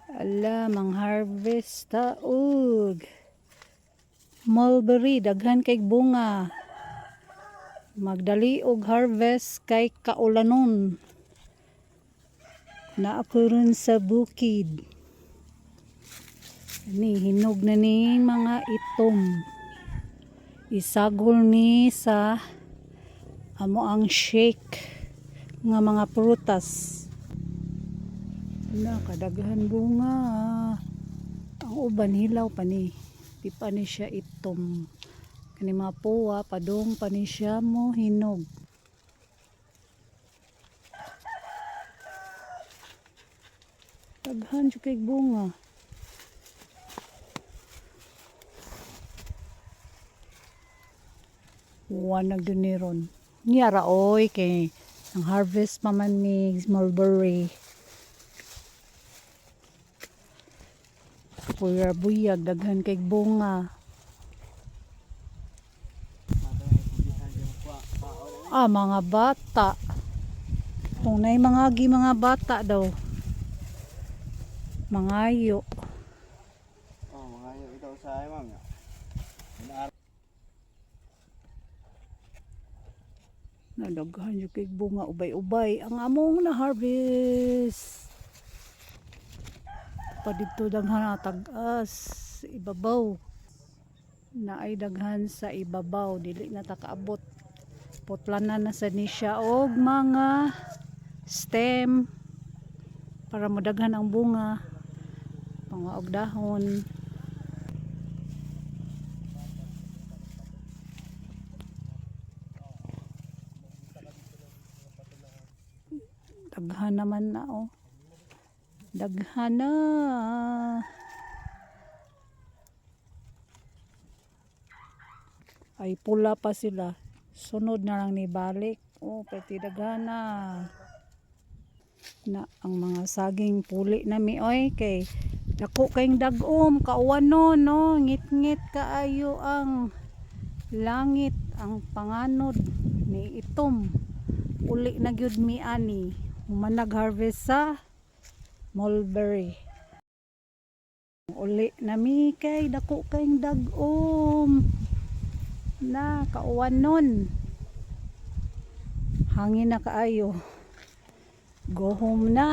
Ala, mang-harvest taog. Mulberry, daghan kay bunga. Magdali og harvest kay kaulanon. Naa ko ron sa bukid. Ni hinog na ni mga itom. Isagol ni sa amo ang shake nga mga prutas. Nakadaghan bunga. Ang uban hilaw pa ni. Di pa ni siya itom. Kani mga puwa padong pa ni siya mo hinog. Daghan siya kay bunga. Wanag duniron. Niyara oy kay ang harvest pa man ni mulberry. Buyag daghan kay bunga. Mga bata. Kung nay mga bata daw. Mangayo. Mangayo ikaw sa ay ma'am. Nadaghan yung kay bunga ubay-ubay. Ang among na harvest. Padito daghan na tagas. Ibabaw. Na ay daghan sa ibabaw. Dili na takaabot. Putlanan na sa nisya og mga stem. Para madaghan ang bunga. Pangaog dahon. Daghan naman na oh. Daghan na. Ay pula pa sila. Sunod na lang ni balik. Oh, pati daghan na. Na ang mga saging puli na mi oy kay dako kayong dagom kauwanon no. Ngit-ngit kaayo ang langit, ang panganod ni itom. Uli na gyud mi ani. Human nag-harvest sa mulberry. Uli na mi kay dako kayong dagom. Na kauwanon. Hangin na kaayo. Go home na.